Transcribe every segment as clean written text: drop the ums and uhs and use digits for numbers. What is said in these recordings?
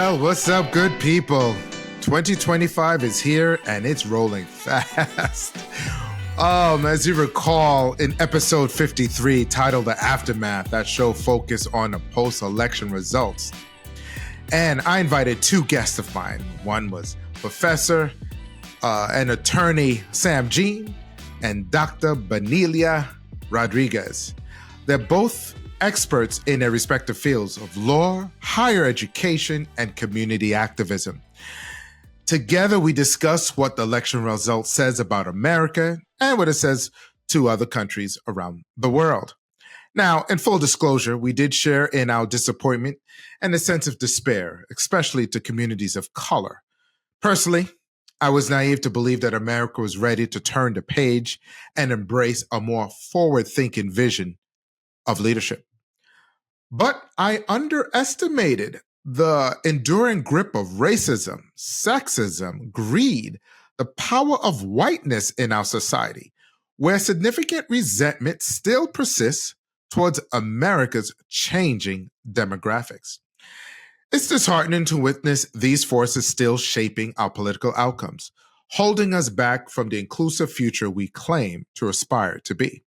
Well, what's up, good people? 2025 is here and it's rolling fast. As you recall, in episode 53, titled The Aftermath, that show focused on the post-election results. And I invited two guests of mine. One was Professor and attorney Sam Jean and Dr. Benelia Rodriguez. They're both experts in their respective fields of law, higher education, and community activism. Together, we discuss what the election result says about America and what it says to other countries around the world. Now, in full disclosure, we did share in our disappointment and a sense of despair, especially to communities of color. Personally, I was naive to believe that America was ready to turn the page and embrace a more forward-thinking vision of leadership. But I underestimated the enduring grip of racism, sexism, greed, the power of whiteness in our society, where significant resentment still persists towards America's changing demographics. It's disheartening to witness these forces still shaping our political outcomes, holding us back from the inclusive future we claim to aspire to be.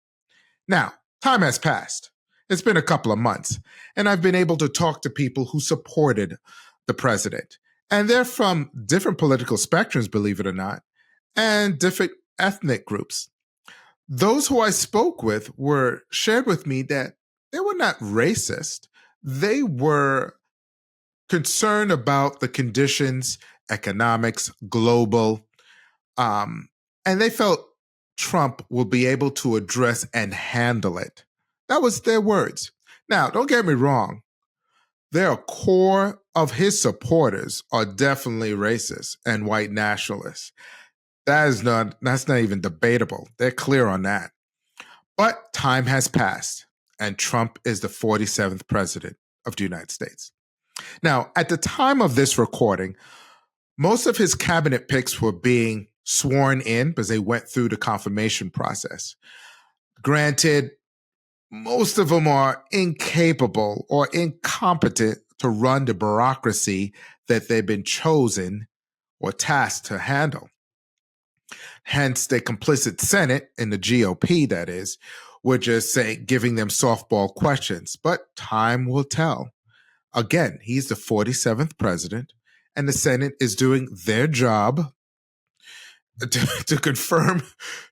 Now, time has passed. It's been a couple of months, and I've been able to talk to people who supported the president. And they're from different political spectrums, believe it or not, and different ethnic groups. Those who I spoke with shared with me that they were not racist. They were concerned about the conditions, economics, global, and they felt Trump will be able to address and handle it. That was their words. Now, don't get me wrong. Their core of his supporters are definitely racist and white nationalists. That's not even debatable. They're clear on that. But time has passed, and Trump is the 47th president of the United States. Now, at the time of this recording, most of his cabinet picks were being sworn in because they went through the confirmation process. Granted, most of them are incapable or incompetent to run the bureaucracy that they've been chosen or tasked to handle. Hence, the complicit Senate in the GOP, that is, would just say giving them softball questions. But time will tell. Again, he's the 47th president, and the Senate is doing their job to confirm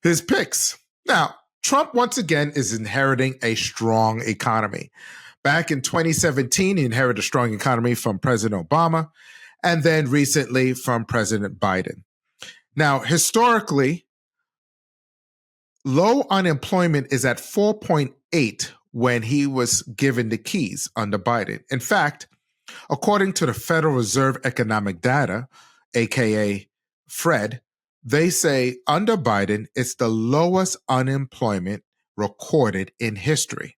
his picks. Now, Trump, once again, is inheriting a strong economy. Back in 2017, he inherited a strong economy from President Obama, and then recently from President Biden. Now, historically, low unemployment is at 4.8 when he was given the keys under Biden. In fact, according to the Federal Reserve Economic Data, aka FRED, they say under Biden, it's the lowest unemployment recorded in history.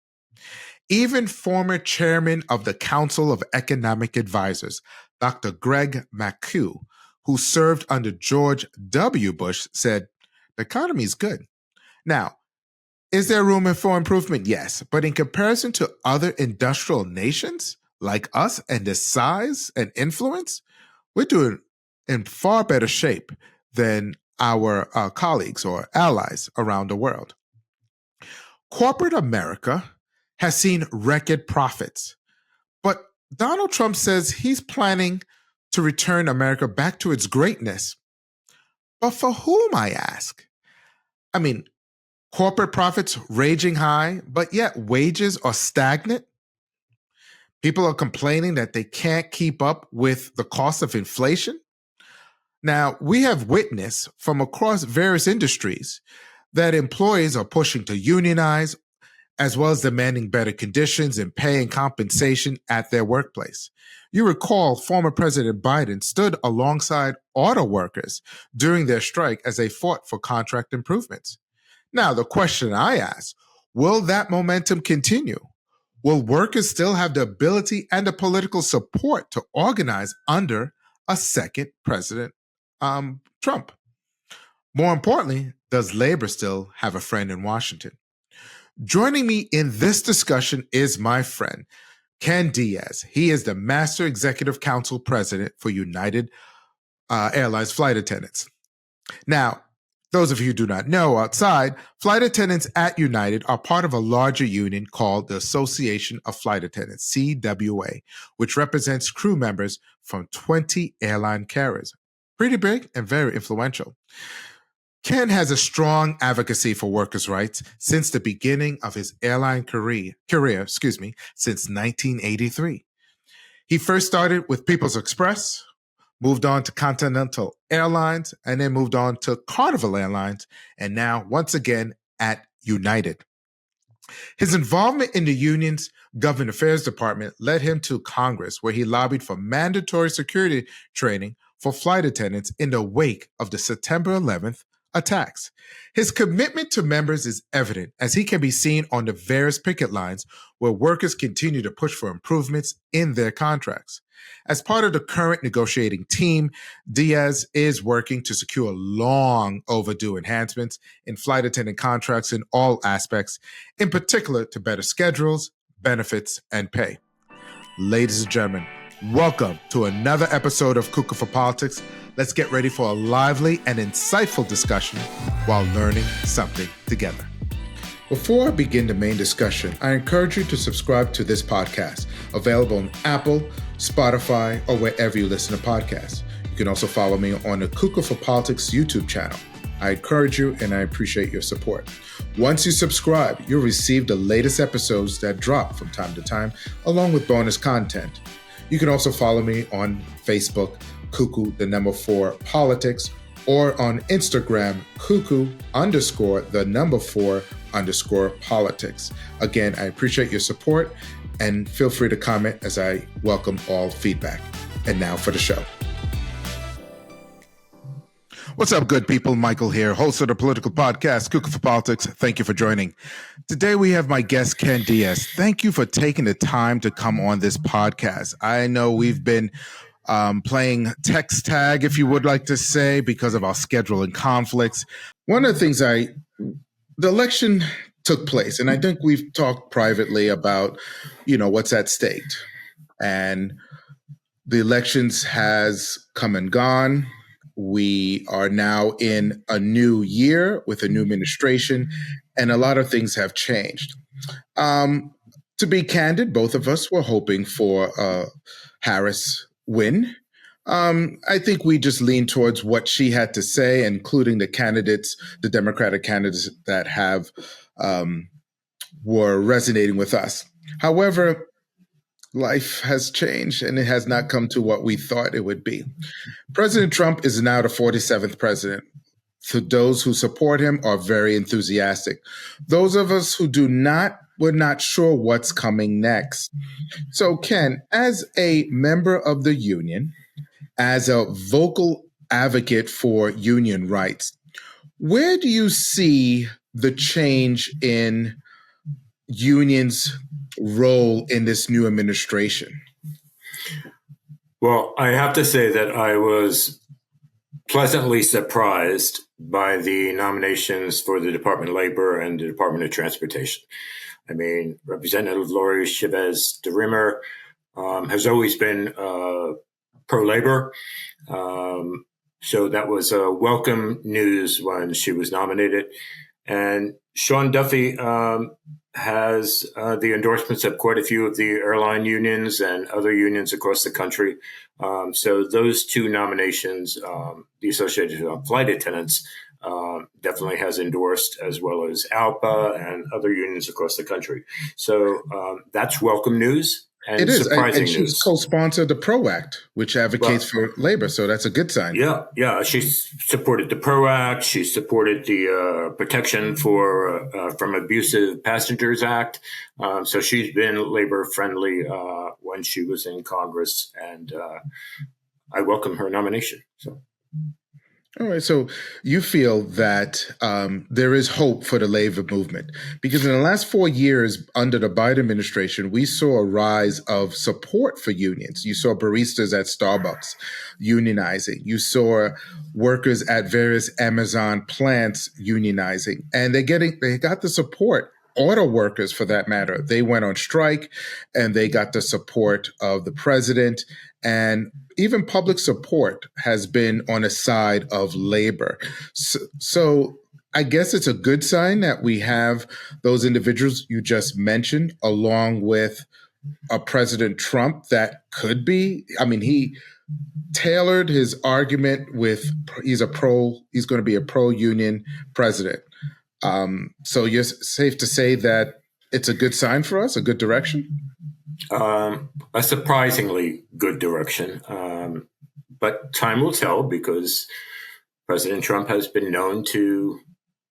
Even former chairman of the Council of Economic Advisors, Dr. Greg McHugh, who served under George W. Bush, said, the economy is good. Now, is there room for improvement? Yes. But in comparison to other industrial nations like us and the size and influence, we're doing in far better shape than our colleagues or allies around the world. Corporate America has seen record profits, but Donald Trump says he's planning to return America back to its greatness. But for whom, I ask? I mean, corporate profits raging high, but yet wages are stagnant. People are complaining that they can't keep up with the cost of inflation. Now, we have witnessed from across various industries that employees are pushing to unionize, as well as demanding better conditions and pay and compensation at their workplace. You recall former President Biden stood alongside auto workers during their strike as they fought for contract improvements. Now, the question I ask, will that momentum continue? Will workers still have the ability and the political support to organize under a second President Trump? More importantly, does labor still have a friend in Washington? Joining me in this discussion is my friend, Ken Diaz. He is the Master Executive Council President for United Airlines Flight Attendants. Now, those of you who do not know outside, flight attendants at United are part of a larger union called the Association of Flight Attendants, CWA, which represents crew members from 20 airline carriers. Pretty big and very influential. Ken has a strong advocacy for workers' rights since the beginning of his airline career, since 1983. He first started with People's Express, moved on to Continental Airlines, and then moved on to Carnival Airlines, and now once again at United. His involvement in the union's Government Affairs Department led him to Congress, where he lobbied for mandatory security training for flight attendants in the wake of the September 11th attacks. His commitment to members is evident, as he can be seen on the various picket lines where workers continue to push for improvements in their contracts. As part of the current negotiating team, Diaz is working to secure long overdue enhancements in flight attendant contracts in all aspects, in particular to better schedules, benefits, and pay. Ladies and gentlemen, welcome to another episode of Cuckoo for Politics. Let's get ready for a lively and insightful discussion while learning something together. Before I begin the main discussion, I encourage you to subscribe to this podcast, available on Apple, Spotify, or wherever you listen to podcasts. You can also follow me on the Cuckoo for Politics YouTube channel. I encourage you and I appreciate your support. Once you subscribe, you'll receive the latest episodes that drop from time to time, along with bonus content. You can also follow me on Facebook, Cuckoo4 Politics, or on Instagram, Cuckoo_4_ politics. Again, I appreciate your support and feel free to comment as I welcome all feedback. And now for the show. What's up, good people? Michael here, host of the political podcast, Cuckoo for Politics. Thank you for joining. Today we have my guest, Ken Diaz. Thank you for taking the time to come on this podcast. I know we've been playing text tag, if you would like to say, because of our scheduling conflicts. One of the things the election took place, and I think we've talked privately about, what's at stake. And the elections has come and gone. We are now in a new year with a new administration, and a lot of things have changed. To be candid, both of us were hoping for a Harris win. I think we just leaned towards what she had to say, including the Democratic candidates that were resonating with us. However, life has changed and it has not come to what we thought it would be. President Trump is now the 47th president. So those who support him are very enthusiastic. Those of us who do not, we're not sure what's coming next. So Ken, as a member of the union, as a vocal advocate for union rights, where do you see the change in unions' role in this new administration? Well, I have to say that I was pleasantly surprised by the nominations for the Department of Labor and the Department of Transportation. I mean, Representative Lori Chavez DeRimmer has always been pro-labor. So that was welcome news when she was nominated. And Sean Duffy has the endorsements of quite a few of the airline unions and other unions across the country. So those two nominations, the Association of Flight Attendants definitely has endorsed, as well as ALPA and other unions across the country. So that's welcome news. And it is. Surprising and she's news. Co-sponsored the PRO Act, which advocates for labor. So that's a good sign. Yeah. She supported the PRO Act. She supported the Protection from Abusive Passengers Act. So she's been labor friendly when she was in Congress, and I welcome her nomination. So. All right. So you feel that there is hope for the labor movement, because in the last 4 years under the Biden administration, we saw a rise of support for unions. You saw baristas at Starbucks unionizing. You saw workers at various Amazon plants unionizing, and they got the support auto workers, for that matter, they went on strike and they got the support of the president. And even public support has been on the side of labor. So I guess it's a good sign that we have those individuals you just mentioned, along with a President Trump that could be. I mean, he tailored his argument with he's going to be a pro-union president. So you're safe to say that it's a good sign for us, a good direction? A surprisingly good direction. But time will tell, because President Trump has been known to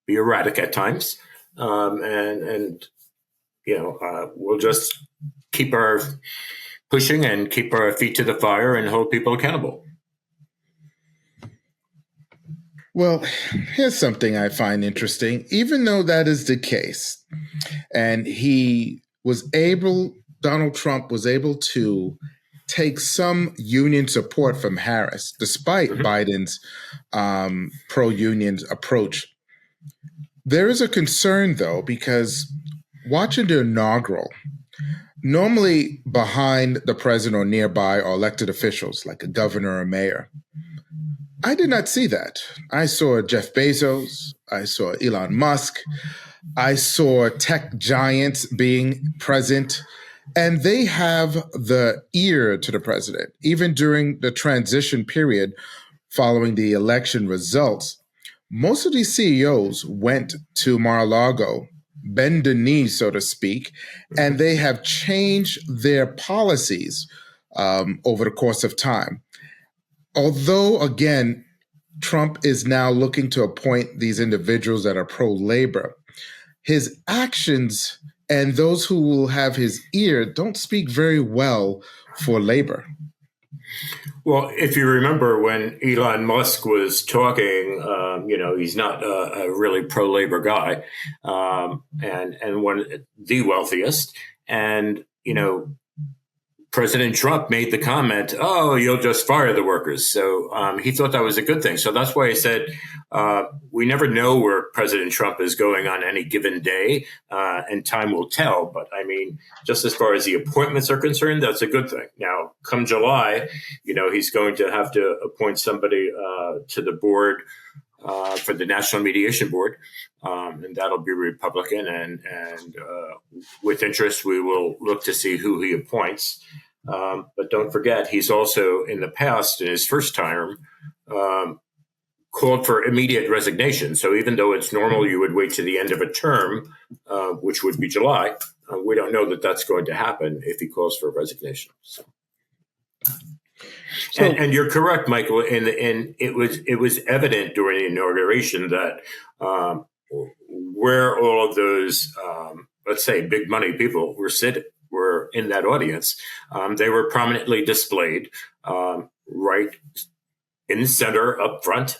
be erratic at times. And we'll just keep our pushing and keep our feet to the fire and hold people accountable. Well, here's something I find interesting. Even though that is the case, and Donald Trump was able to take some union support from Harris, despite Biden's pro-union approach. There is a concern, though, because watching the inaugural, normally behind the president or nearby are elected officials like a governor or mayor. I did not see that. I saw Jeff Bezos. I saw Elon Musk. I saw tech giants being present, and they have the ear to the president. Even during the transition period following the election results, most of these CEOs went to Mar-a-Lago, bend the knee, so to speak, and they have changed their policies over the course of time. Although, again, Trump is now looking to appoint these individuals that are pro-labor, his actions and those who will have his ear don't speak very well for labor. Well, if you remember when Elon Musk was talking, he's not a really pro-labor guy, and one the wealthiest, and President Trump made the comment, "Oh, you'll just fire the workers." So he thought that was a good thing. So that's why I said we never know where President Trump is going on any given day, and time will tell. But I mean, just as far as the appointments are concerned, that's a good thing. Now, come July, he's going to have to appoint somebody to the board for the National Mediation Board, and that'll be Republican. And with interest, we will look to see who he appoints. But don't forget, he's also in the past, in his first term, called for immediate resignation. So even though it's normal you would wait to the end of a term, which would be July, we don't know that that's going to happen if he calls for resignation. And you're correct, Michael. And it was evident during the inauguration that where all of those, let's say, big money people were in that audience, they were prominently displayed right in the center up front,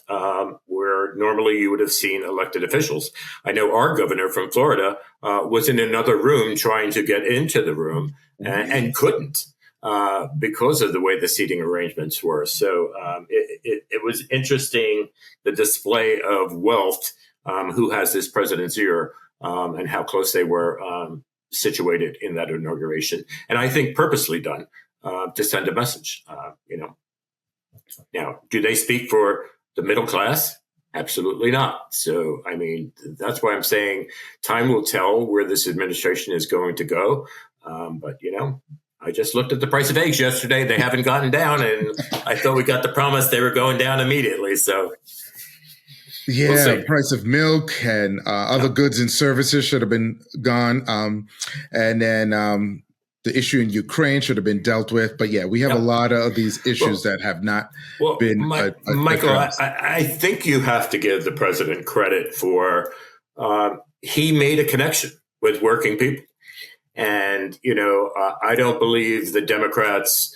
where normally you would have seen elected officials. I know our governor from Florida was in another room trying to get into the room and couldn't because of the way the seating arrangements were. So it was interesting, the display of wealth, who has this president's ear, and how close they were situated in that inauguration. And I think purposely done to send a message, Now, do they speak for the middle class? Absolutely not. So, I mean, that's why I'm saying time will tell where this administration is going to go. But, I just looked at the price of eggs yesterday. They haven't gotten down, and I thought we got the promise they were going down immediately. So, yeah, we'll price of milk and other goods and services should have been gone. And then the issue in Ukraine should have been dealt with. But yeah, we have a lot of these issues that have not been Michael, I think you have to give the president credit for he made a connection with working people. And, I don't believe the Democrats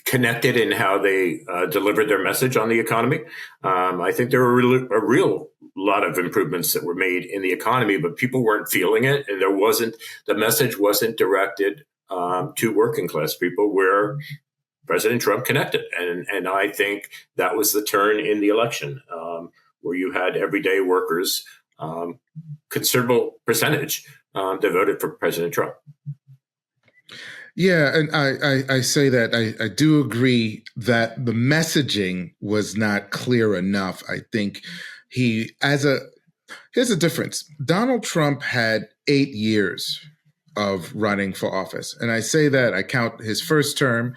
connected in how they delivered their message on the economy. I think there were a real lot of improvements that were made in the economy, but people weren't feeling it. And the message wasn't directed to working class people where President Trump connected. And I think that was the turn in the election, where you had everyday workers considerable percentage that voted for President Trump. Yeah, and I say that I do agree that the messaging was not clear enough. I think here's the difference. Donald Trump had 8 years of running for office. And I say that I count his first term,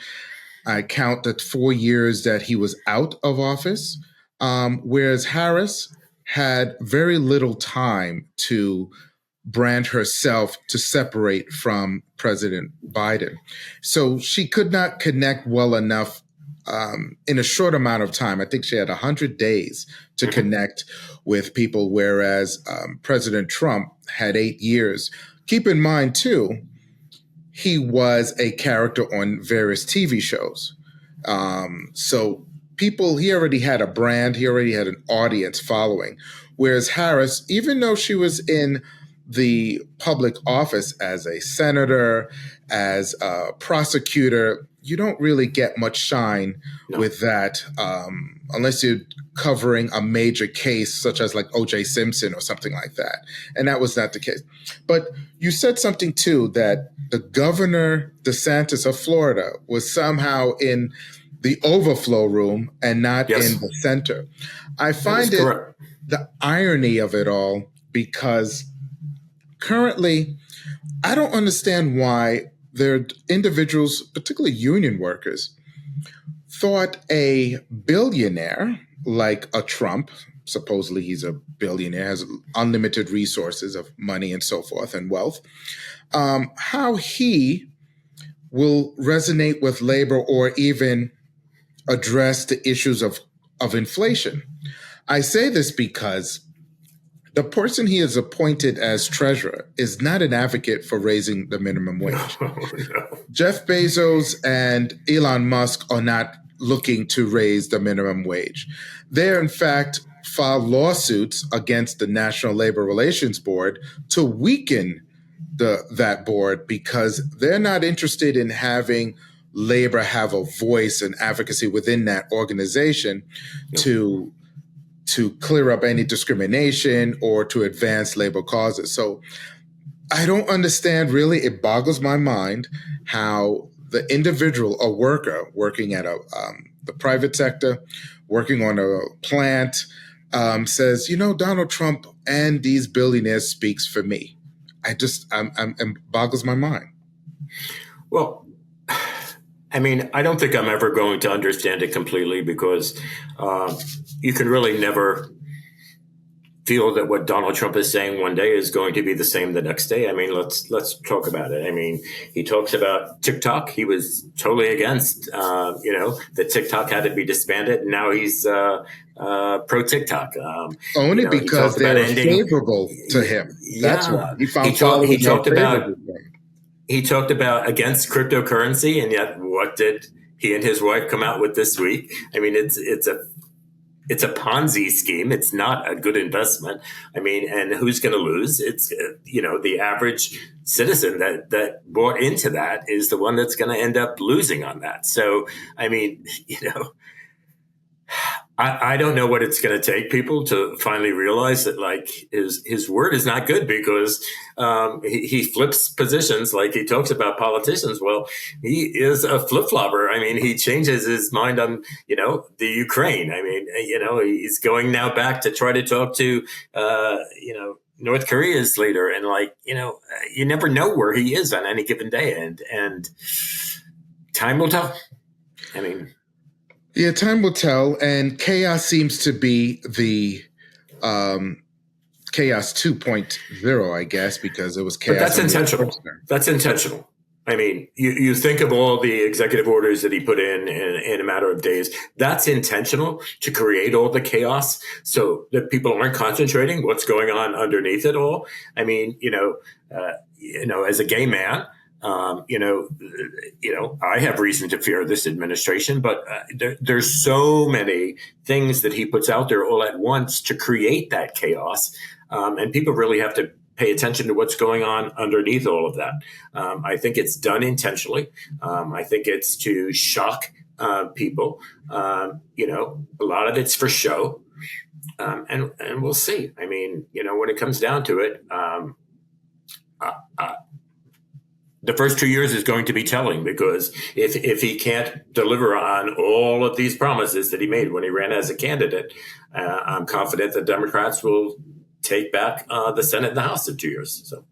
I count the 4 years that he was out of office, whereas Harris had very little time to brand herself to separate from President Biden. So she could not connect well enough in a short amount of time. I think she had 100 days to connect with people, whereas President Trump had 8 years. Keep in mind, too, he was a character on various TV shows. So he already had a brand, he already had an audience following. Whereas Harris, even though she was in the public office as a senator, as a prosecutor, you don't really get much shine with that unless you're covering a major case such as like O.J. Simpson or something like that. And that was not the case. But you said something, too, that the governor DeSantis of Florida was somehow in the overflow room and not in the center. I find the irony of it all, because currently, I don't understand why there are individuals, particularly union workers, thought a billionaire like a Trump, supposedly he's a billionaire, has unlimited resources of money and so forth and wealth, how he will resonate with labor or even address the issues of inflation. I say this because the person he has appointed as treasurer is not an advocate for raising the minimum wage. No. Jeff Bezos and Elon Musk are not looking to raise the minimum wage. They're, in fact, filed lawsuits against the National Labor Relations Board to weaken that board, because they're not interested in having labor have a voice and advocacy within that organization to clear up any discrimination or to advance labor causes. So I don't understand, really. It boggles my mind how the individual, a worker working at the private sector, working on a plant, says, Donald Trump and these billionaires speaks for me. It boggles my mind. Well, I mean, I don't think I'm ever going to understand it completely, because you can really never feel that what Donald Trump is saying one day is going to be the same the next day. I mean, let's talk about it. I mean, he talks about TikTok. He was totally against, that TikTok had to be disbanded. And now he's pro TikTok. Only because they're favorable to him. That's why he talked about. He talked about against cryptocurrency, and yet what did he and his wife come out with this week? I mean, it's a Ponzi scheme. It's not a good investment. I mean, and who's going to lose? It's the average citizen that bought into that is the one that's going to end up losing on that. So, I mean, I don't know what it's going to take people to finally realize that, like, his word is not good, because he flips positions. Like, he talks about politicians. Well, he is a flip-flopper. I mean, he changes his mind on, the Ukraine. I mean, he's going now back to try to talk to, North Korea's leader. And, like, you never know where he is on any given day. And time will tell. I mean... Yeah, time will tell, and chaos seems to be the chaos 2.0, I guess, because it was chaos. But that's intentional. That's intentional. I mean, you think of all the executive orders that he put in a matter of days. That's intentional, to create all the chaos so that people aren't concentrating what's going on underneath it all. I mean, as a gay man, I have reason to fear this administration, but there's so many things that he puts out there all at once to create that chaos. And people really have to pay attention to what's going on underneath all of that. I think it's done intentionally. I think it's to shock people. A lot of it's for show. And we'll see. I mean, when it comes down to it, the first 2 years is going to be telling, because if he can't deliver on all of these promises that he made when he ran as a candidate, I'm confident the Democrats will take back the Senate and the House in 2 years. So.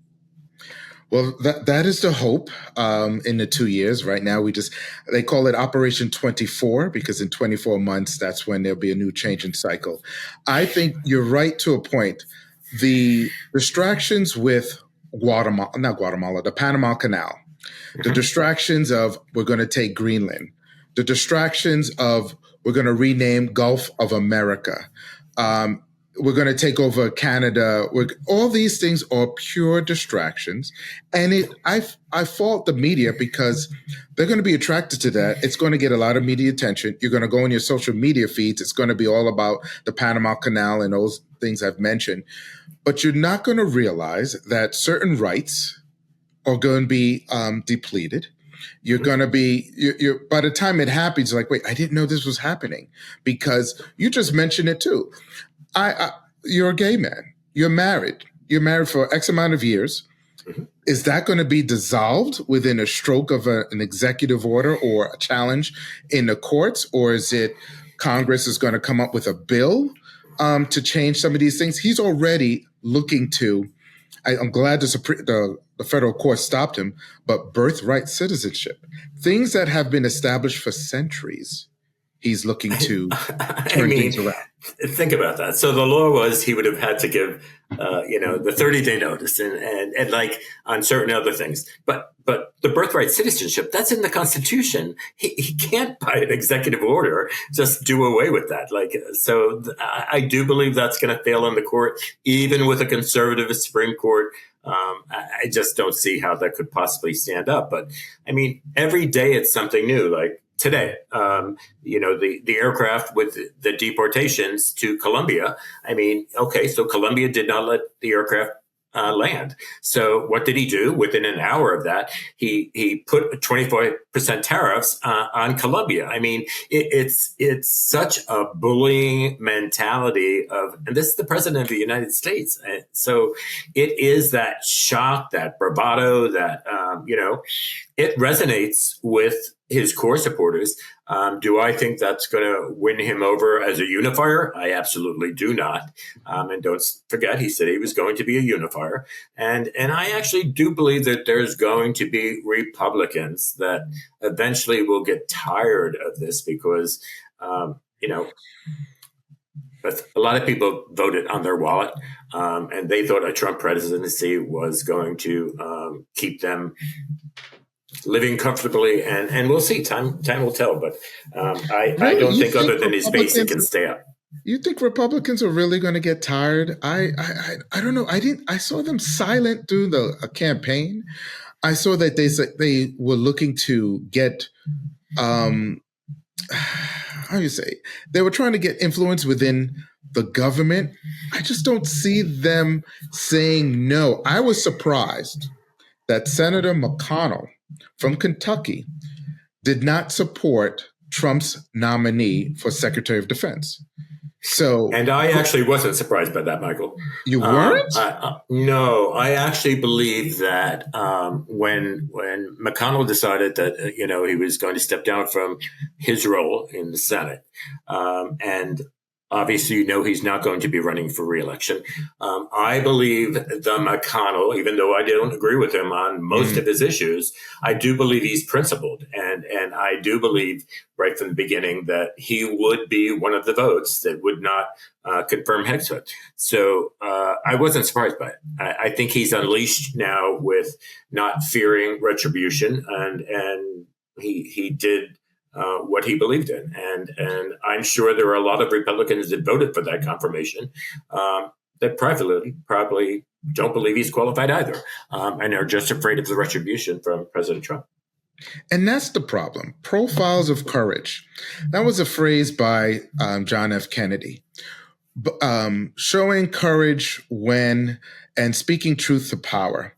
Well, that is the hope in the 2 years. Right now, they call it Operation 24, because in 24 months, that's when there'll be a new changing cycle. I think you're right to a point. The distractions with the Panama Canal, the distractions of we're going to take Greenland, the distractions of we're going to rename Gulf of America, we're going to take over Canada. All these things are pure distractions. And I fault the media, because they're going to be attracted to that. It's going to get a lot of media attention. You're going to go in your social media feeds. It's going to be all about the Panama Canal and those things I've mentioned. But you're not going to realize that certain rights are going to be depleted. You're going to be, by the time it happens, you're like, wait, I didn't know this was happening, because you just mentioned it too. You're a gay man. You're married. You're married for X amount of years. Mm-hmm. Is that going to be dissolved within a stroke of an executive order or a challenge in the courts? Or is it Congress is going to come up with a bill to change some of these things? He's already looking to, I'm glad the federal court stopped him, but birthright citizenship, things that have been established for centuries, he's looking to turn things around. Think about that. So the law was he would have had to give, the 30-day notice and like on certain other things. But the birthright citizenship, that's in the Constitution. He can't, by an executive order, just do away with that. So I do believe that's going to fail in the court, even with a conservative Supreme Court. I just don't see how that could possibly stand up. But I mean, every day it's something new. Like today, the aircraft with the deportations to Colombia. I mean, okay, so Colombia did not let the aircraft land. So what did he do? Within an hour of that, he put 25% tariffs on Colombia. I mean, it's such a bullying mentality and this is the president of the United States. So it is that shock, that bravado, that, it resonates with his core supporters. Do I think that's going to win him over as a unifier? I absolutely do not. And don't forget, he said he was going to be a unifier. And I actually do believe that there's going to be Republicans that eventually will get tired of this, because, but a lot of people voted on their wallet, and they thought a Trump presidency was going to keep them living comfortably, and we'll see. Time will tell. But I don't think other than his base, it can stay up. You think Republicans are really going to get tired? I don't know. I saw them silent through the campaign. I saw that they were looking to get how do you say? They were trying to get influence within the government. I just don't see them saying no. I was surprised that Senator McConnell from Kentucky did not support Trump's nominee for Secretary of Defense. And I actually wasn't surprised by that, Michael. You weren't? No, I actually believe that when McConnell decided that he was going to step down from his role in the Senate, and obviously, he's not going to be running for re-election. I believe the McConnell, even though I don't agree with him on most of his issues, I do believe he's principled. And I do believe right from the beginning that he would be one of the votes that would not confirm Hexford. So I wasn't surprised by it. I think he's unleashed now with not fearing retribution, and he did what he believed in. And I'm sure there are a lot of Republicans that voted for that confirmation that privately probably don't believe he's qualified either, and are just afraid of the retribution from President Trump. And that's the problem. Profiles of courage. That was a phrase by John F. Kennedy. Showing courage when and speaking truth to power.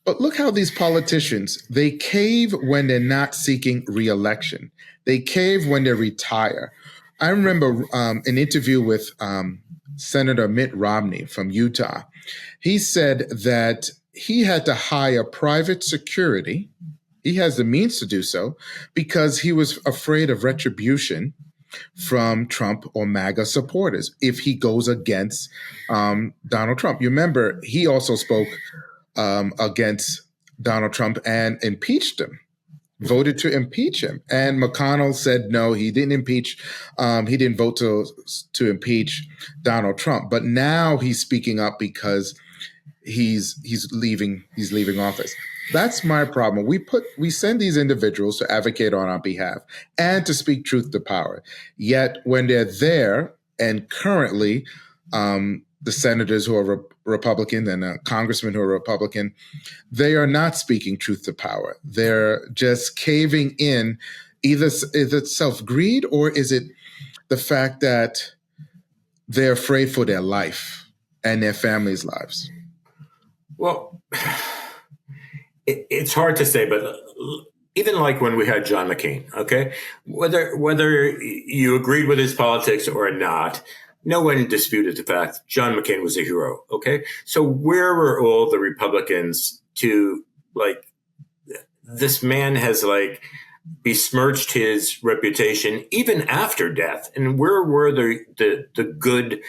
But look how these politicians, they cave when they're not seeking re-election. They cave when they retire. I remember an interview with Senator Mitt Romney from Utah. He said that he had to hire private security. He has the means to do so because he was afraid of retribution from Trump or MAGA supporters if he goes against Donald Trump. You remember, he also spoke against Donald Trump and impeached him, voted to impeach him. And McConnell said no, he didn't impeach. He didn't vote to impeach Donald Trump. But now he's speaking up because he's leaving office. That's my problem. We send these individuals to advocate on our behalf and to speak truth to power. Yet when they're there, and currently the senators who are Republican and congressmen who are Republican, they are not speaking truth to power. They're just caving in. Either is it self-greed, or is it the fact that they're afraid for their life and their families' lives? Well, it's hard to say, but even like when we had John McCain, okay, whether you agreed with his politics or not, no one disputed the fact John McCain was a hero, okay? So where were all the Republicans to, like, this man has, like, besmirched his reputation even after death? And where were the good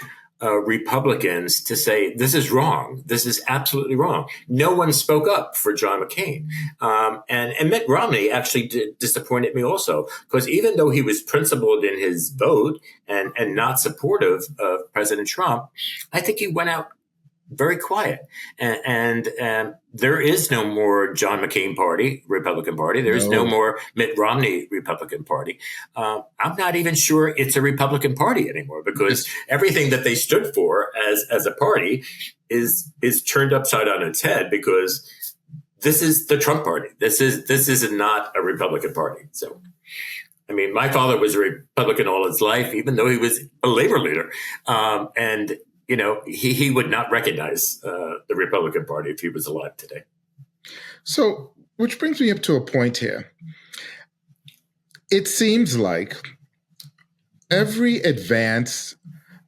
Republicans to say, this is wrong. This is absolutely wrong. No one spoke up for John McCain. And Mitt Romney actually disappointed me also, because even though he was principled in his vote and not supportive of President Trump, I think he went out very quiet. And there is no more John McCain party, Republican Party. There is no more Mitt Romney Republican Party. I'm not even sure it's a Republican Party anymore, because everything that they stood for as a party is turned upside on its head, because this is the Trump Party. This is not a Republican Party. So, I mean, my father was a Republican all his life, even though he was a labor leader. And you know, he would not recognize the Republican Party if he was alive today. So, which brings me up to a point here. It seems like every advance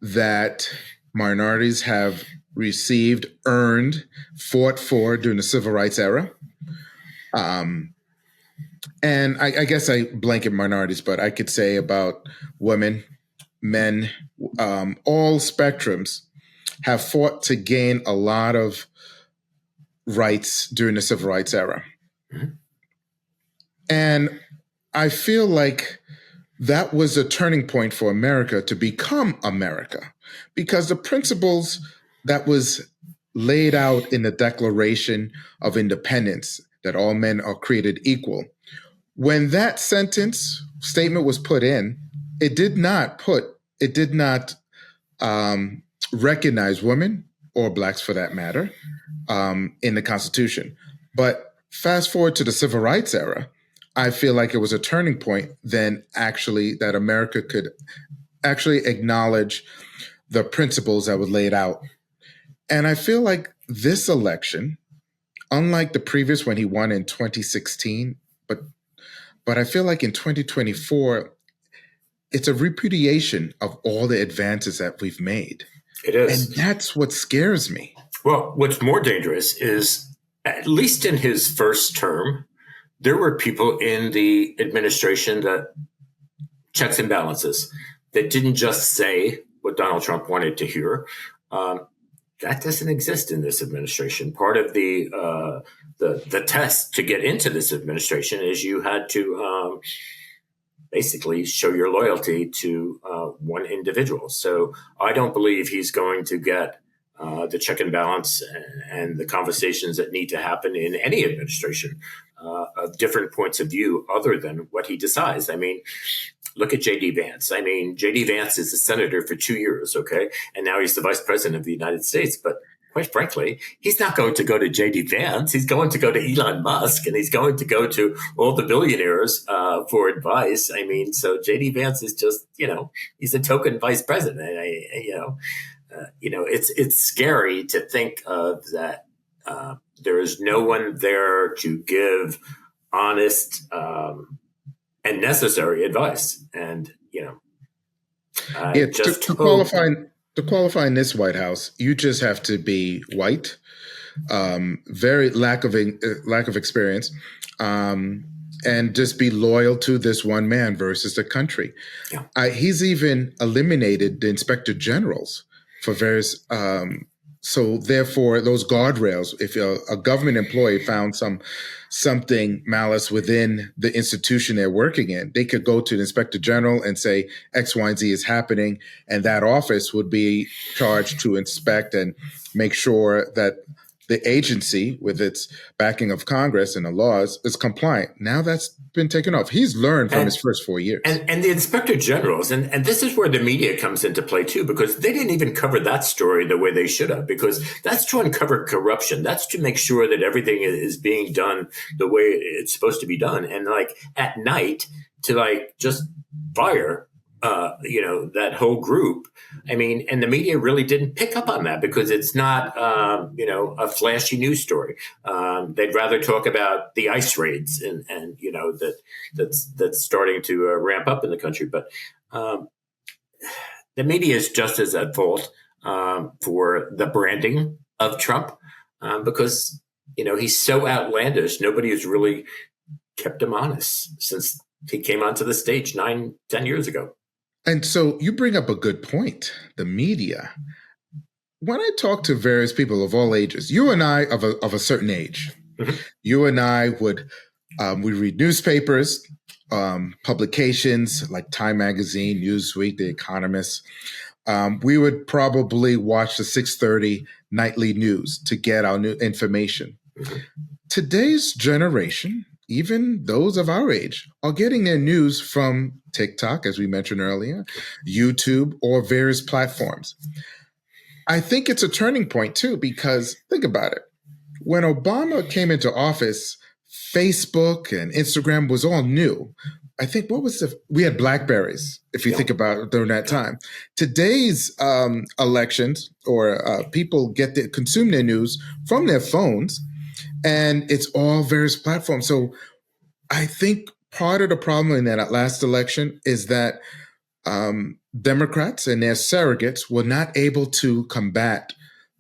that minorities have received, earned, fought for during the civil rights era, and I guess I blanket minorities, but I could say about women, men, all spectrums have fought to gain a lot of rights during the civil rights era. Mm-hmm. And I feel like that was a turning point for America to become America, because the principles that was laid out in the Declaration of Independence, that all men are created equal, when that statement was put in, it did not recognize women, or blacks for that matter, in the Constitution. But fast forward to the civil rights era, I feel like it was a turning point then actually that America could actually acknowledge the principles that were laid out. And I feel like this election, unlike the previous when he won in 2016, but I feel like in 2024, it's a repudiation of all the advances that we've made. It is. And that's what scares me. Well, what's more dangerous is, at least in his first term, there were people in the administration that checks and balances, that didn't just say what Donald Trump wanted to hear. That doesn't exist in this administration. Part of the test to get into this administration is you had to basically show your loyalty to one individual. So I don't believe he's going to get the check and balance and the conversations that need to happen in any administration of different points of view other than what he decides. I mean, look at J.D. Vance. I mean, J.D. Vance is a senator for 2 years, okay? And now he's the vice president of the United States. But quite frankly, he's not going to go to J.D. Vance. He's going to go to Elon Musk, and he's going to go to all the billionaires for advice. I mean, so J.D. Vance is just, he's a token vice president. It's scary to think of that. There is no one there to give honest and necessary advice. And, I Yeah, just hope. to qualify in this White House, you just have to be white, very lack of experience, um, and just be loyal to this one man versus the country. Yeah. He's even eliminated the inspector generals for various. So therefore, those guardrails. If a government employee found something malice within the institution they're working in, they could go to the inspector general and say X, Y, and Z is happening, and that office would be charged to inspect and make sure that the agency, with its backing of Congress and the laws, is compliant. Now that's been taken off. He's learned from his And first 4 years. and the inspector generals, and this is where the media comes into play too, because they didn't even cover that story the way they should have, because that's to uncover corruption. That's to make sure that everything is being done the way it's supposed to be done. And like at night to like just fire that whole group. I mean, and the media really didn't pick up on that because it's not, a flashy news story. They'd rather talk about the ICE raids and that's starting to ramp up in the country. But the media is just as at fault for the branding of Trump because, he's so outlandish. Nobody has really kept him honest since he came onto the stage 9-10 years ago. And so you bring up a good point, the media. When I talk to various people of all ages, you and I of a certain age, you and I we read newspapers, publications like Time Magazine, Newsweek, The Economist. We would probably watch the 6:30 nightly news to get our new information. Today's generation, even those of our age, are getting their news from TikTok, as we mentioned earlier, YouTube, or various platforms. I think it's a turning point too, because think about it. When Obama came into office, Facebook and Instagram was all new. I think we had Blackberries, if you think about it during that time. Today's elections or people consume their news from their phones, and it's all various platforms. So I think part of the problem in that last election is that Democrats and their surrogates were not able to combat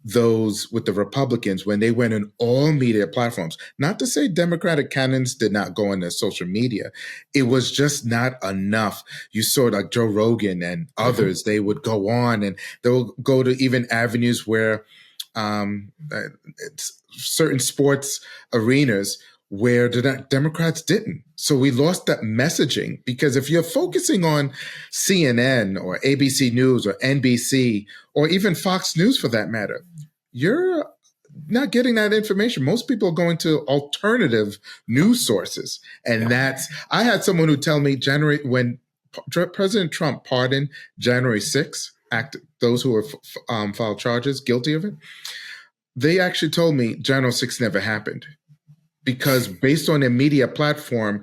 those with the Republicans when they went on all media platforms. Not to say Democratic candidates did not go on their social media. It was just not enough. You saw like Joe Rogan and others, they would go on and they'll go to even avenues where certain sports arenas where the Democrats didn't. So we lost that messaging because if you're focusing on CNN or ABC News or NBC or even Fox News for that matter, you're not getting that information. Most people are going to alternative news sources. And I had someone who tell me when President Trump pardoned January 6th, those who were filed charges guilty of it, they actually told me January 6th never happened. Because based on their media platform,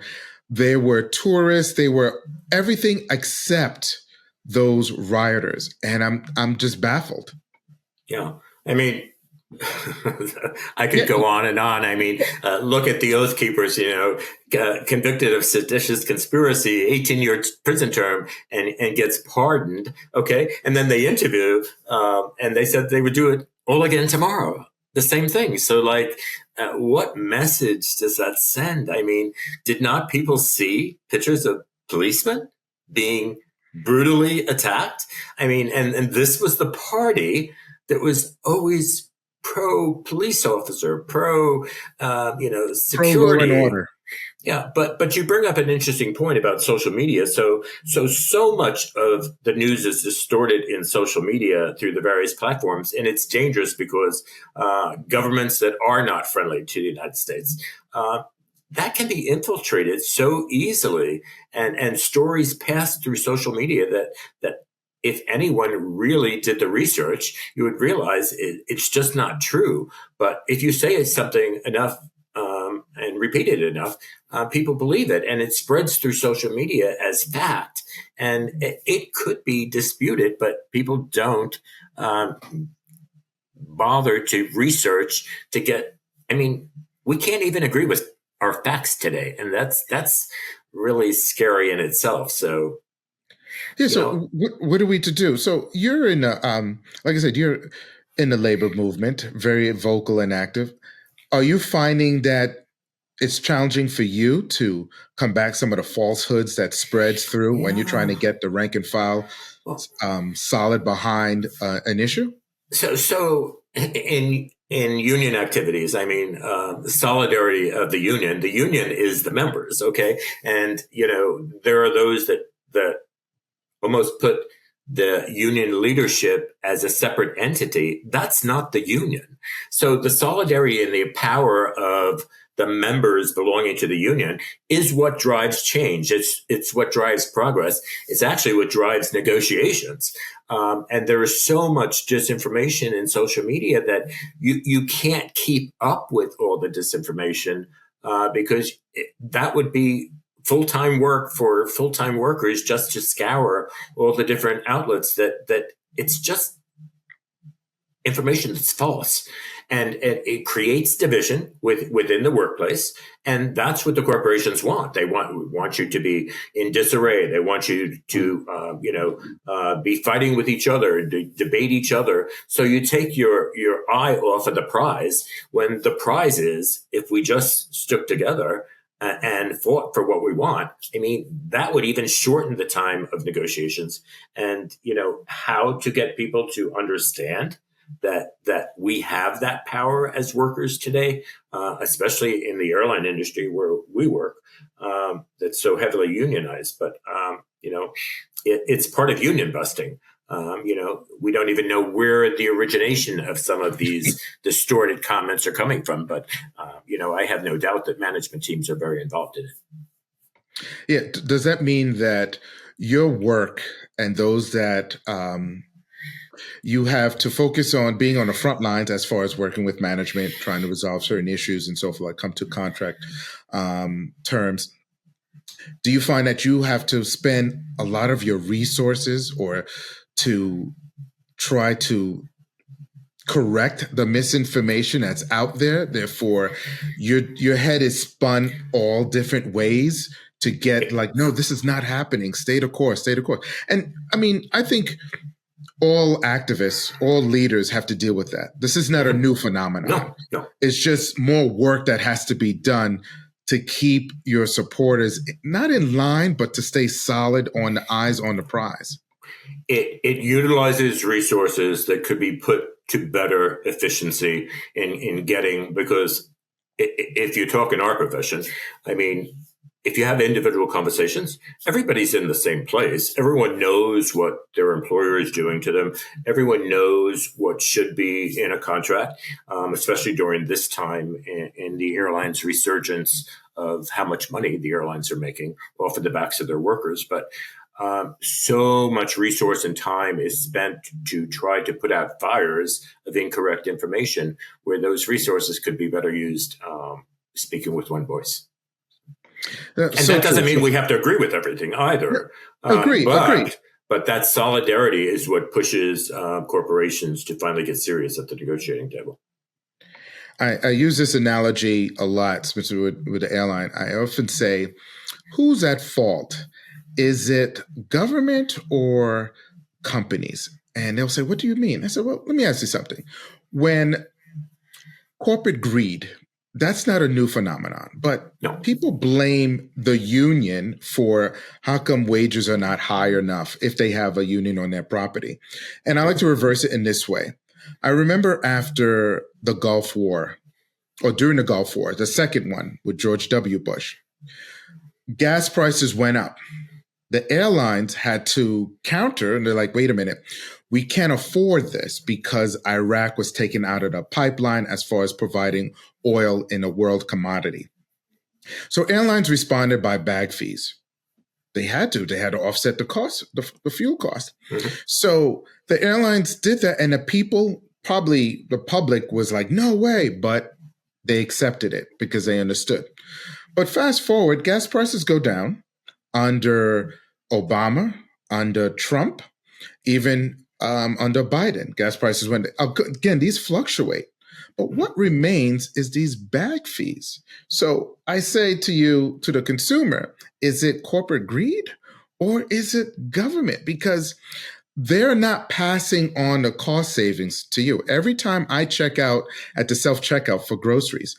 they were tourists, they were everything except those rioters. And I'm just baffled. Yeah. I mean, I could go on and on. I mean, look at the Oath Keepers, convicted of seditious conspiracy, 18-year prison term, and gets pardoned. Okay. And then they interview, and they said they would do it all again tomorrow. The same thing. So what message does that send? I mean, did not people see pictures of policemen being brutally attacked? I mean, and this was the party that was always pro police officer, pro, security. Pro law and order. Yeah, but you bring up an interesting point about social media. So much of the news is distorted in social media through the various platforms, and it's dangerous because governments that are not friendly to the United States that can be infiltrated so easily, and stories pass through social media that if anyone really did the research, you would realize it's just not true. But if you say something enough and repeat it enough, people believe it, and it spreads through social media as fact. And it could be disputed, but people don't bother to research to get. I mean, we can't even agree with our facts today, and that's really scary in itself. So, Yeah. You know, So what are we to do? So you're in a, like I said, you're in the labor movement, very vocal and active. Are you finding that it's challenging for you to combat some of the falsehoods that spreads through when you're trying yeah. to get the rank and file Well, solid behind an issue? so in union activities, I mean, solidarity of the union. The union is the members, okay, and there are those that almost put the union leadership as a separate entity. That's not the union. So the solidarity and the power of the members belonging to the union is what drives change. It's what drives progress. It's actually what drives negotiations. And there is so much disinformation in social media that you can't keep up with all the disinformation because that would be full-time work for full-time workers just to scour all the different outlets that it's just information that's false, and it creates division within the workplace, and that's what the corporations want. They want you to be in disarray. They want you to be fighting with each other, debate each other. So you take your eye off of the prize, when the prize is, if we just stuck together and fought for what we want. I mean, that would even shorten the time of negotiations, and how to get people to understand that we have that power as workers today, especially in the airline industry where we work, that's so heavily unionized. But it's part of union busting. We don't even know where the origination of some of these distorted comments are coming from, but I have no doubt that management teams are very involved in it. Yeah. Does that mean that your work and those that you have to focus on being on the front lines as far as working with management, trying to resolve certain issues and so forth, like come to contract terms? Do you find that you have to spend a lot of your resources or to try to correct the misinformation that's out there? Therefore, your head is spun all different ways to get like, no, this is not happening. Stay the course, stay the course. And I mean, I think all activists, all leaders have to deal with that. This is not a new phenomenon. No. It's just more work that has to be done to keep your supporters not in line, but to stay solid on the eyes on the prize. It utilizes resources that could be put to better efficiency in getting, because if you talk in our profession, I mean, if you have individual conversations, everybody's in the same place. Everyone knows what their employer is doing to them. Everyone knows what should be in a contract, especially during this time in the airlines' resurgence of how much money the airlines are making off of the backs of their workers. But so much resource and time is spent to try to put out fires of incorrect information where those resources could be better used, speaking with one voice. And so that doesn't mean we have to agree with everything either. Agreed. But that solidarity is what pushes corporations to finally get serious at the negotiating table. I use this analogy a lot, especially with the airline. I often say, who's at fault? Is it government or companies? And they'll say, what do you mean? I said, well, let me ask you something. When corporate greed, that's not a new phenomenon, but people blame the union for how come wages are not high enough if they have a union on their property. And I like to reverse it in this way. I remember after the Gulf War, or during the Gulf War, the second one with George W. Bush, gas prices went up. The airlines had to counter, and they're like, wait a minute, we can't afford this because Iraq was taken out of the pipeline as far as providing oil in a world commodity. So airlines responded by bag fees. They had to offset the cost, the fuel cost. Mm-hmm. So the airlines did that, and the people, probably the public, was like, no way, but they accepted it because they understood. But fast forward, gas prices go down under Obama, under Trump, even under Biden. Gas prices went down. Again, these fluctuate. But what remains is these bag fees. So I say to you, to the consumer, is it corporate greed or is it government? Because they're not passing on the cost savings to you. Every time I check out at the self checkout for groceries,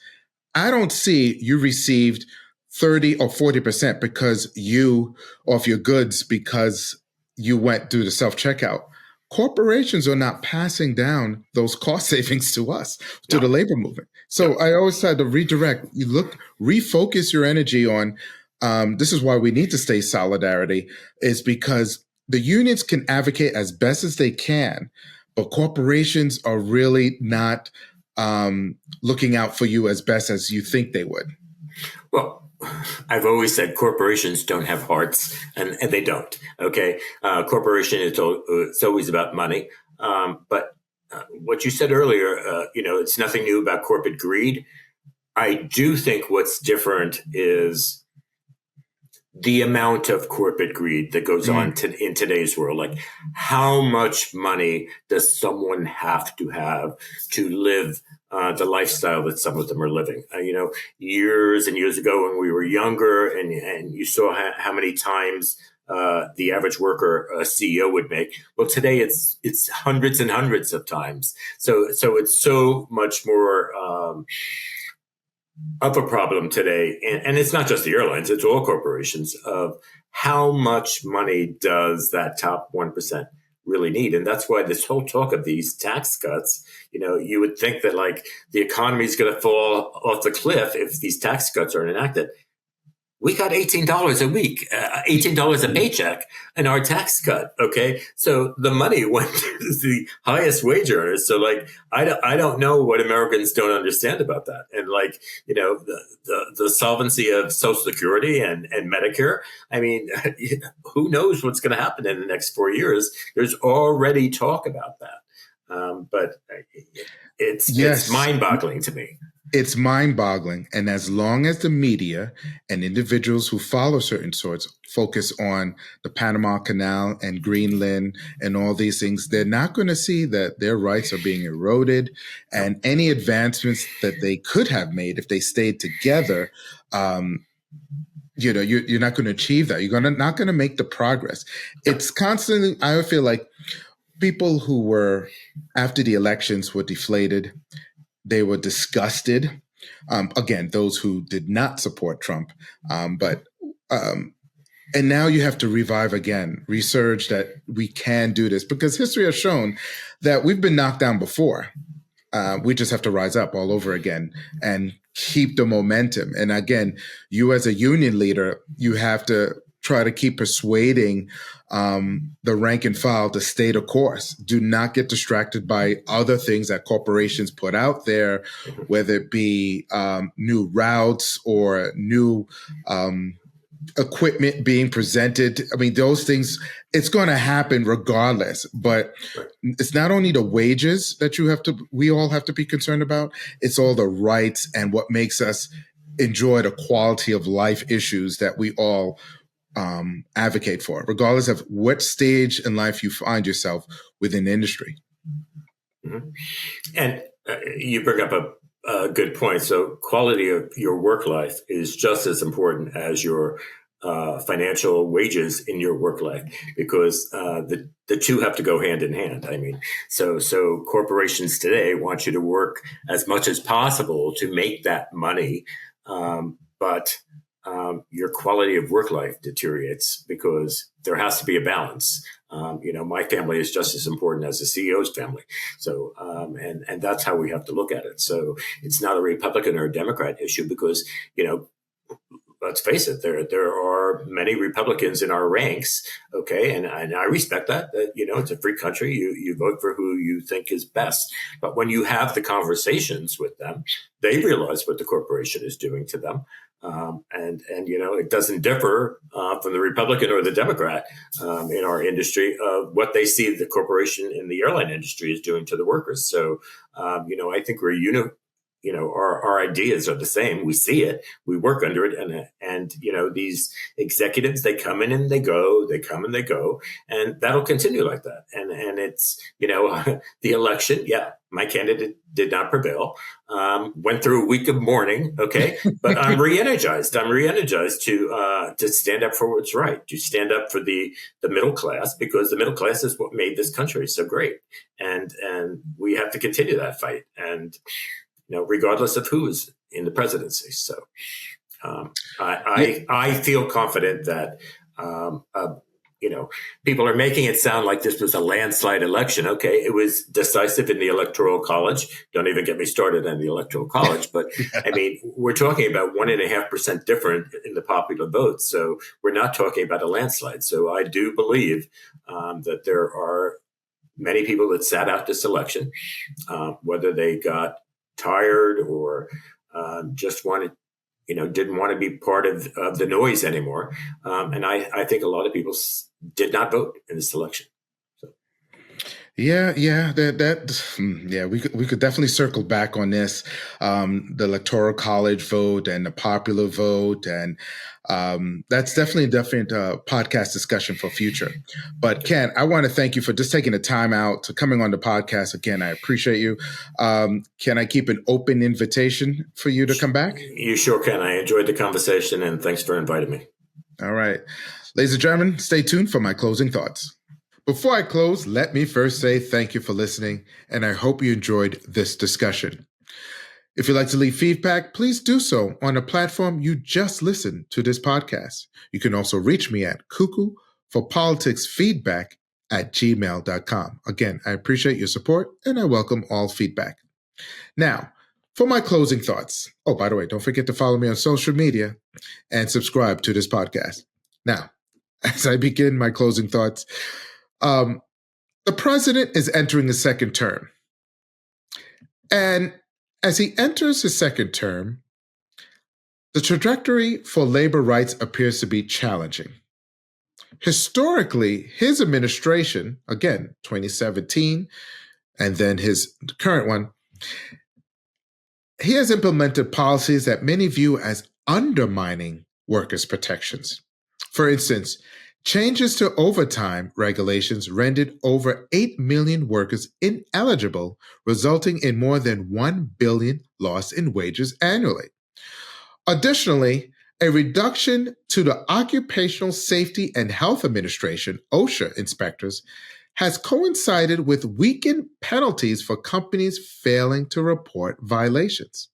I don't see you received 30 or 40% because you off your goods because you went through the self checkout. Corporations are not passing down those cost savings to us, to the No, labor movement. So no. I always had to redirect. You look, refocus your energy on. This is why we need to stay solidarity, is because the unions can advocate as best as they can, but corporations are really not looking out for you as best as you think they would. Well, I've always said corporations don't have hearts, and they don't. Okay, corporation it's always about money. But what you said earlier, it's nothing new about corporate greed. I do think what's different is the amount of corporate greed that goes on in today's world. Like, how much money does someone have to live the lifestyle that some of them are living? Years and years ago when we were younger, and you saw how many times the average worker, a CEO, would make. Well, today it's hundreds and hundreds of times. So it's so much more of a problem today, and it's not just the airlines, it's all corporations, of how much money does that top 1% really need. And that's why this whole talk of these tax cuts, you would think that like the economy is going to fall off the cliff if these tax cuts are enacted. We got $18 a week, $18 a paycheck in our tax cut. Okay. So the money went to the highest wage earners. So like, I don't know what Americans don't understand about that. And like, the solvency of Social Security and Medicare. I mean, who knows what's going to happen in the next 4 years? There's already talk about that. But it's Yes, mind boggling to me. it's mind boggling. And as long as the media and individuals who follow certain sorts focus on the Panama Canal and Greenland and all these things, they're not going to see that their rights are being eroded, and any advancements that they could have made if they stayed together. You're not going to achieve that. Not going to make the progress. It's constantly, I feel like people who were, after the elections, were deflated. They were disgusted. Again, those who did not support Trump. And now you have to revive again, resurge that we can do this, because history has shown that we've been knocked down before. We just have to rise up all over again and keep the momentum. And again, you as a union leader, you have to try to keep persuading the rank and file to stay the course. Do not get distracted by other things that corporations put out there, whether it be new routes or new equipment being presented. I mean, those things, it's going to happen regardless. But it's not only the wages that we all have to be concerned about. It's all the rights and what makes us enjoy the quality of life issues that we all advocate for, regardless of what stage in life you find yourself within the industry. Mm-hmm. And you bring up a good point. So quality of your work life is just as important as your financial wages in your work life, because the two have to go hand in hand. I mean, so corporations today want you to work as much as possible to make that money, but your quality of work life deteriorates because there has to be a balance. My family is just as important as the CEO's family. So, and that's how we have to look at it. So it's not a Republican or a Democrat issue, because, let's face it, there are many Republicans in our ranks. Okay. And I respect that, it's a free country. You vote for who you think is best. But when you have the conversations with them, they realize what the corporation is doing to them. And it doesn't differ from the Republican or the Democrat in our industry of what they see the corporation in the airline industry is doing to the workers. So, I think we're our ideas are the same. We see it, we work under it, and these executives, they come in and they go, they come and they go, and that'll continue like that. And it's the election. Yeah, my candidate did not prevail. Went through a week of mourning. Okay, but I'm re-energized. I'm re-energized to stand up for what's right, to stand up for the middle class, because the middle class is what made this country so great, and we have to continue that fight. And regardless of who is in the presidency. So I feel confident that, people are making it sound like this was a landslide election. Okay, it was decisive in the Electoral College. Don't even get me started on the Electoral College. But I mean, we're talking about 1.5% different in the popular vote. So we're not talking about a landslide. So I do believe that there are many people that sat out this election, whether they got tired or just wanted, didn't want to be part of the noise anymore. And I think a lot of people did not vote in this election. So. Yeah, we could definitely circle back on this, the Electoral College vote and the popular vote, and that's definitely a different podcast discussion for future. But Ken, I want to thank you for just taking the time out to coming on the podcast again. I appreciate you. Can I keep an open invitation for you to come back? You sure can. I enjoyed the conversation, and thanks for inviting me. All right. Ladies and gentlemen, stay tuned for my closing thoughts. Before I close, let me first say thank you for listening, and I hope you enjoyed this discussion. If you'd like to leave feedback, please do so on the platform you just listened to this podcast. You can also reach me at cuckooforpoliticsfeedback@gmail.com. Again, I appreciate your support, and I welcome all feedback. Now, for my closing thoughts. Oh, by the way, don't forget to follow me on social media and subscribe to this podcast. Now, as I begin my closing thoughts, the president is entering his second term. And as he enters his second term, the trajectory for labor rights appears to be challenging. Historically, his administration, again, 2017, and then his current one, he has implemented policies that many view as undermining workers' protections. For instance, changes to overtime regulations rendered over 8 million workers ineligible, resulting in more than $1 billion loss in wages annually. Additionally, a reduction to the Occupational Safety and Health Administration, OSHA, inspectors has coincided with weakened penalties for companies failing to report violations.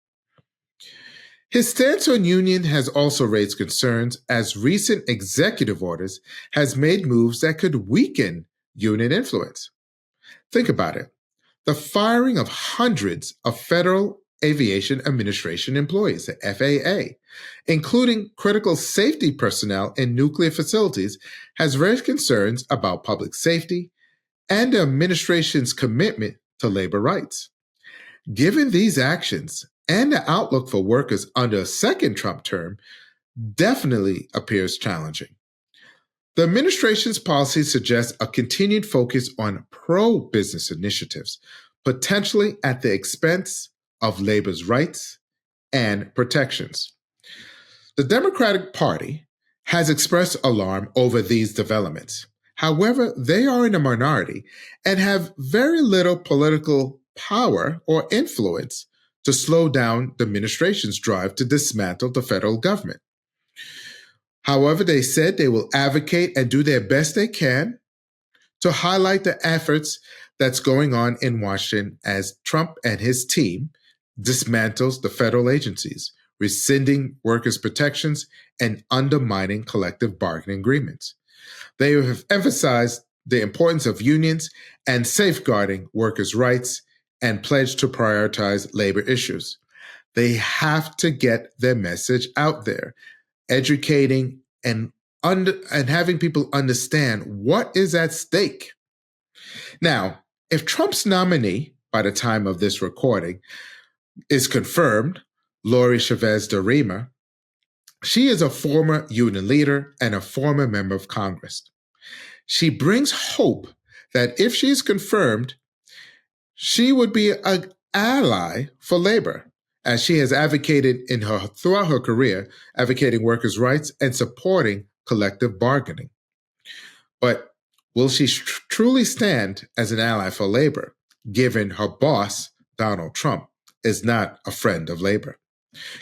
His stance on union has also raised concerns, as recent executive orders has made moves that could weaken union influence. Think about it. The firing of hundreds of Federal Aviation Administration employees, the FAA, including critical safety personnel in nuclear facilities, has raised concerns about public safety and the administration's commitment to labor rights. Given these actions, and the outlook for workers under a second Trump term definitely appears challenging. The administration's policy suggests a continued focus on pro-business initiatives, potentially at the expense of labor's rights and protections. The Democratic Party has expressed alarm over these developments. However, they are in a minority and have very little political power or influence to slow down the administration's drive to dismantle the federal government. However, they said they will advocate and do their best they can to highlight the efforts that's going on in Washington as Trump and his team dismantles the federal agencies, rescinding workers' protections and undermining collective bargaining agreements. They have emphasized the importance of unions and safeguarding workers' rights and pledged to prioritize labor issues. They have to get their message out there, educating and having people understand what is at stake. Now, if Trump's nominee, by the time of this recording, is confirmed, Lori Chavez DeRima, she is a former union leader and a former member of Congress. She brings hope that if she is confirmed, she would be an ally for labor as she has advocated throughout her career, advocating workers' rights and supporting collective bargaining. But will she truly stand as an ally for labor, given her boss, Donald Trump, is not a friend of labor?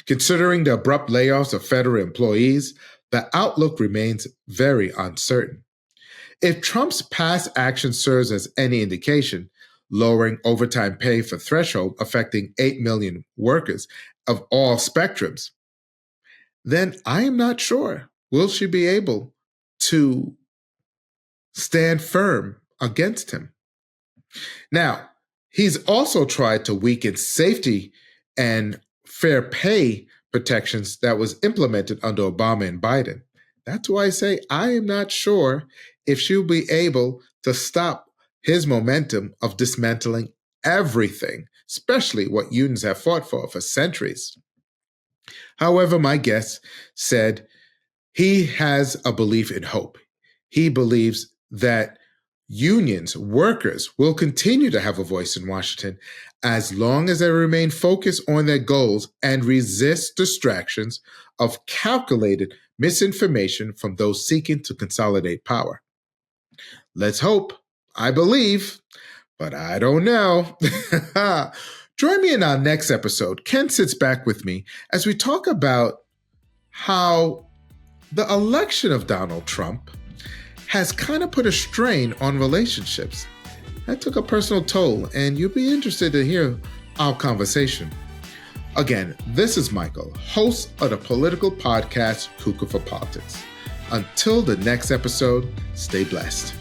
Considering the abrupt layoffs of federal employees, the outlook remains very uncertain. If Trump's past action serves as any indication, lowering overtime pay for threshold affecting 8 million workers of all spectrums, then I am not sure will she be able to stand firm against him. Now, he's also tried to weaken safety and fair pay protections that was implemented under Obama and Biden. That's why I say I am not sure if she'll be able to stop his momentum of dismantling everything, especially what unions have fought for centuries. However, my guest said he has a belief in hope. He believes that unions, workers, will continue to have a voice in Washington as long as they remain focused on their goals and resist distractions of calculated misinformation from those seeking to consolidate power. Let's hope. I believe, but I don't know. Join me in our next episode. Ken sits back with me as we talk about how the election of Donald Trump has kind of put a strain on relationships. That took a personal toll, and you'll be interested to hear our conversation. Again, this is Michael, host of the political podcast Cuckoo for Politics. Until the next episode, stay blessed.